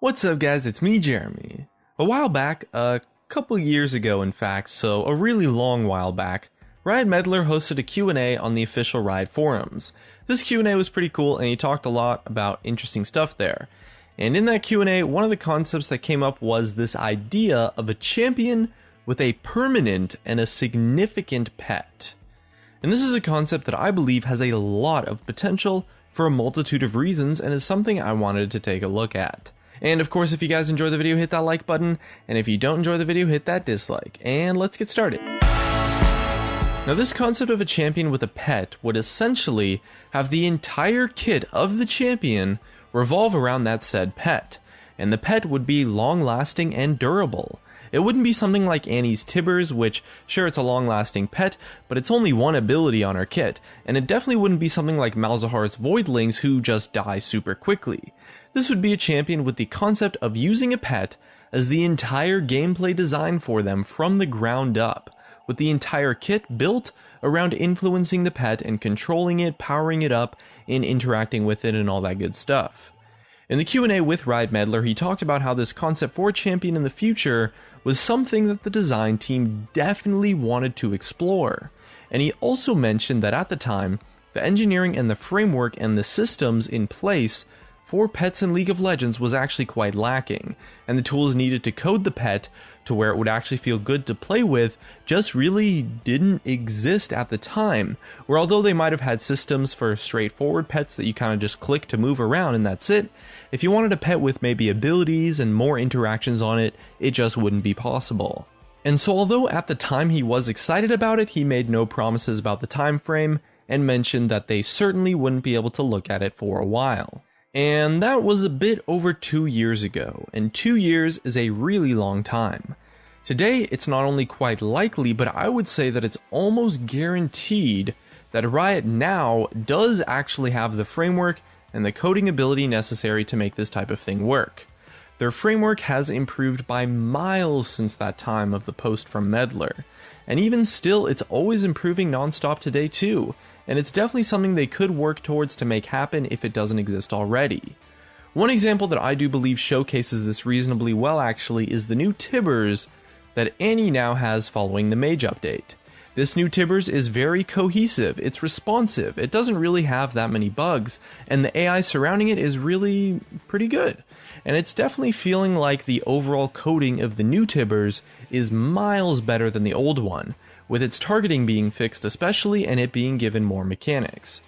What's up guys, it's me Jeremy. A while back, a couple years ago in fact, so a really long while back, Riot Medler hosted a Q&A on the official Riot forums. This Q&A was pretty cool and he talked a lot about interesting stuff there. And in that Q&A, one of the concepts that came up was this idea of a champion with a permanent and a significant pet. And this is a concept that I believe has a lot of potential for a multitude of reasons and is something I wanted to take a look at. And of course, if you guys enjoy the video, hit that like button, and if you don't enjoy the video, hit that dislike, and let's get started. Now this concept of a champion with a pet would essentially have the entire kit of the champion revolve around that said pet, and the pet would be long-lasting and durable. It wouldn't be something like Annie's Tibbers, which, sure, it's a long-lasting pet, but it's only one ability on her kit, and it definitely wouldn't be something like Malzahar's Voidlings who just die super quickly. This would be a champion with the concept of using a pet as the entire gameplay design for them from the ground up, with the entire kit built around influencing the pet and controlling it, powering it up, and interacting with it and all that good stuff. In the Q&A with Riot Medler, he talked about how this concept for a champion in the future was something that the design team definitely wanted to explore. And he also mentioned that at the time, the engineering and the framework and the systems in place for pets in League of Legends was actually quite lacking, and the tools needed to code the pet to where it would actually feel good to play with just really didn't exist at the time, where although they might have had systems for straightforward pets that you kind of just click to move around and that's it, if you wanted a pet with maybe abilities and more interactions on it, it just wouldn't be possible. And so although at the time he was excited about it, he made no promises about the time frame and mentioned that they certainly wouldn't be able to look at it for a while. And that was a bit over 2 years ago, and 2 years is a really long time. Today, it's not only quite likely, but I would say that it's almost guaranteed that Riot now does actually have the framework and the coding ability necessary to make this type of thing work. Their framework has improved by miles since that time of the post from Medler, and even still, it's always improving non-stop today too. And it's definitely something they could work towards to make happen if it doesn't exist already. One example that I do believe showcases this reasonably well actually is the new Tibbers that Annie now has following the Mage update. This new Tibbers is very cohesive, it's responsive, it doesn't really have that many bugs, and the AI surrounding it is really pretty good. And it's definitely feeling like the overall coding of the new Tibbers is miles better than the old one, with its targeting being fixed especially and it being given more mechanics.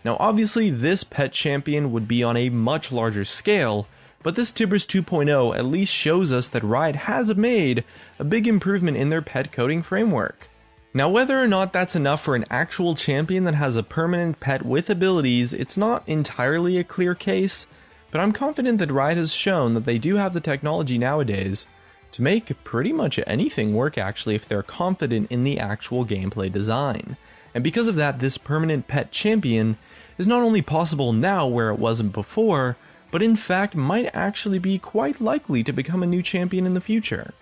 Now obviously this pet champion would be on a much larger scale, but this Tibbers 2.0 at least shows us that Riot has made a big improvement in their pet coding framework. Now whether or not that's enough for an actual champion that has a permanent pet with abilities, it's not entirely a clear case, but I'm confident that Riot has shown that they do have the technology nowadays to make pretty much anything work actually if they're confident in the actual gameplay design. And because of that, this permanent pet champion is not only possible now where it wasn't before, but in fact might actually be quite likely to become a new champion in the future.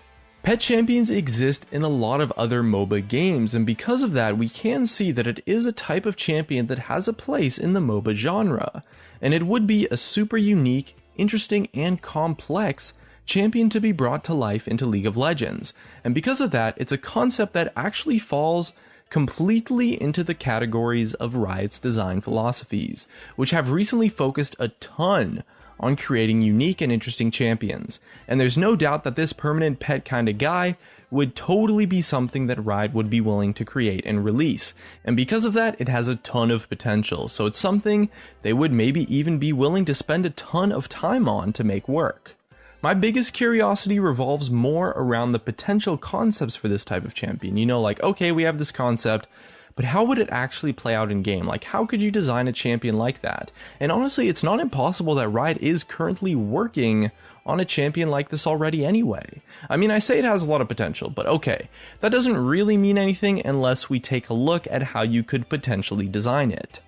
Pet champions exist in a lot of other MOBA games, and because of that we can see that it is a type of champion that has a place in the MOBA genre, and it would be a super unique, interesting, and complex champion to be brought to life into League of Legends, and because of that, it's a concept that actually falls completely into the categories of Riot's design philosophies, which have recently focused a ton on creating unique and interesting champions, and there's no doubt that this permanent pet kind of guy would totally be something that Riot would be willing to create and release, and because of that, it has a ton of potential, so it's something they would maybe even be willing to spend a ton of time on to make work. My biggest curiosity revolves more around the potential concepts for this type of champion. You know, like, okay, we have this concept, but how would it actually play out in game? Like, how could you design a champion like that? And honestly, it's not impossible that Riot is currently working on a champion like this already anyway. I mean, I say it has a lot of potential, but okay, that doesn't really mean anything unless we take a look at how you could potentially design it.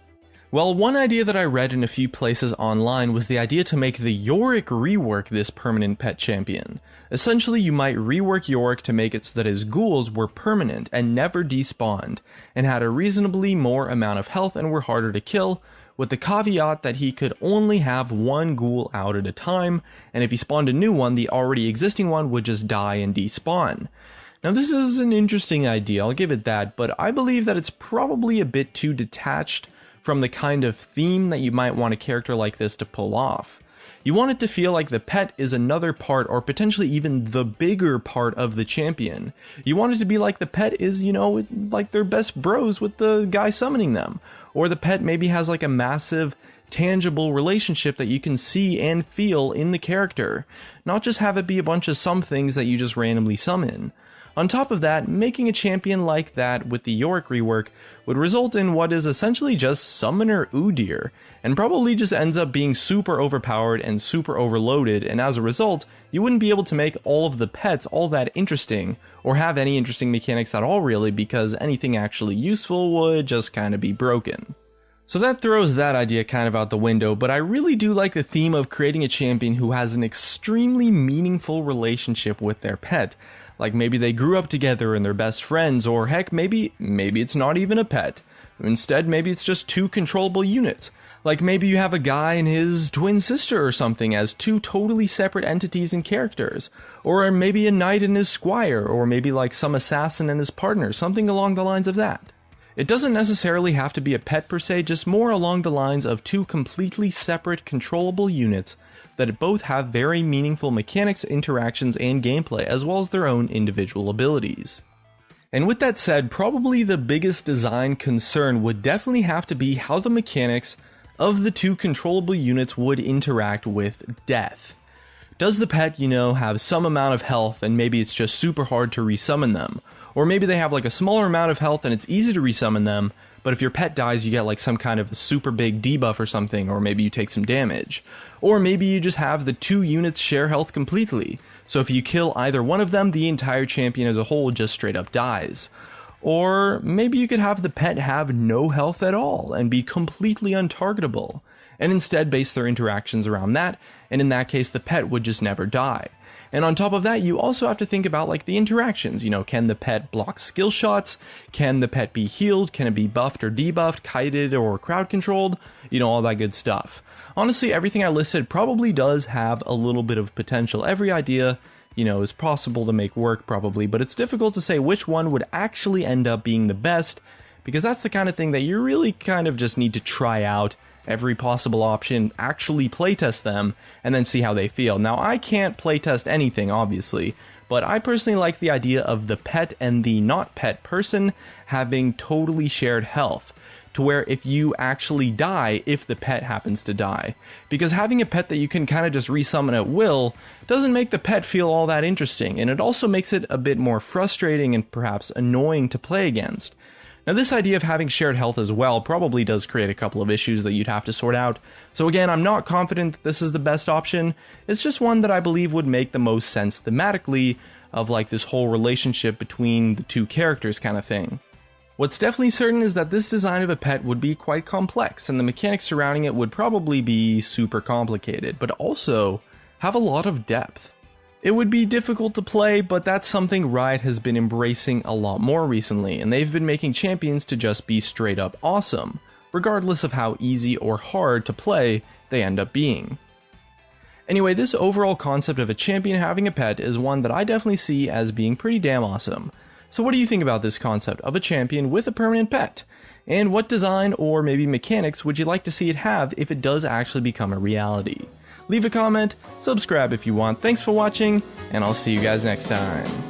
Well, one idea that I read in a few places online was the idea to make the Yorick rework this permanent pet champion. Essentially, you might rework Yorick to make it so that his ghouls were permanent and never despawned, and had a reasonably more amount of health and were harder to kill, with the caveat that he could only have one ghoul out at a time, and if he spawned a new one, the already existing one would just die and despawn. Now this is an interesting idea, I'll give it that, but I believe that it's probably a bit too detached from the kind of theme that you might want a character like this to pull off. You want it to feel like the pet is another part, or potentially even the bigger part of the champion. You want it to be like the pet is, you know, like their best bros with the guy summoning them. Or the pet maybe has like a massive, tangible relationship that you can see and feel in the character. Not just have it be a bunch of some things that you just randomly summon. On top of that, making a champion like that with the Yorick rework would result in what is essentially just Summoner Udyr, and probably just ends up being super overpowered and super overloaded, and as a result, you wouldn't be able to make all of the pets all that interesting, or have any interesting mechanics at all really, because anything actually useful would just kind of be broken. So that throws that idea kind of out the window, but I really do like the theme of creating a champion who has an extremely meaningful relationship with their pet. Like maybe they grew up together and they're best friends, or heck, maybe it's not even a pet. Instead, maybe it's just two controllable units. Like maybe you have a guy and his twin sister or something as two totally separate entities and characters. Or maybe a knight and his squire, or maybe like some assassin and his partner, something along the lines of that. It doesn't necessarily have to be a pet per se, just more along the lines of two completely separate controllable units that both have very meaningful mechanics, interactions, and gameplay, as well as their own individual abilities. And with that said, probably the biggest design concern would definitely have to be how the mechanics of the two controllable units would interact with death. Does the pet, you know, have some amount of health and maybe it's just super hard to resummon them? Or maybe they have like a smaller amount of health and it's easy to resummon them, but if your pet dies you get like some kind of a super big debuff or something, or maybe you take some damage. Or maybe you just have the two units share health completely, so if you kill either one of them, the entire champion as a whole just straight up dies. Or maybe you could have the pet have no health at all and be completely untargetable, and instead base their interactions around that, and in that case the pet would just never die. And on top of that, you also have to think about like the interactions, you know, can the pet block skill shots? Can the pet be healed? Can it be buffed or debuffed, kited or crowd controlled? You know, all that good stuff. Honestly, everything I listed probably does have a little bit of potential. Every idea, you know, is possible to make work probably, but it's difficult to say which one would actually end up being the best, because that's the kind of thing that you really kind of just need to try out every possible option, actually playtest them, and then see how they feel. Now, I can't playtest anything, obviously, but I personally like the idea of the pet and the not pet person having totally shared health, to where if you actually die, if the pet happens to die. Because having a pet that you can kind of just resummon at will doesn't make the pet feel all that interesting, and it also makes it a bit more frustrating and perhaps annoying to play against. Now this idea of having shared health as well probably does create a couple of issues that you'd have to sort out. So again, I'm not confident that this is the best option. It's just one that I believe would make the most sense thematically of like this whole relationship between the two characters kind of thing. What's definitely certain is that this design of a pet would be quite complex, and the mechanics surrounding it would probably be super complicated, but also have a lot of depth. It would be difficult to play, but that's something Riot has been embracing a lot more recently, and they've been making champions to just be straight up awesome, regardless of how easy or hard to play they end up being. Anyway, this overall concept of a champion having a pet is one that I definitely see as being pretty damn awesome. So what do you think about this concept of a champion with a permanent pet? And what design or maybe mechanics would you like to see it have if it does actually become a reality? Leave a comment, subscribe if you want. Thanks for watching, and I'll see you guys next time.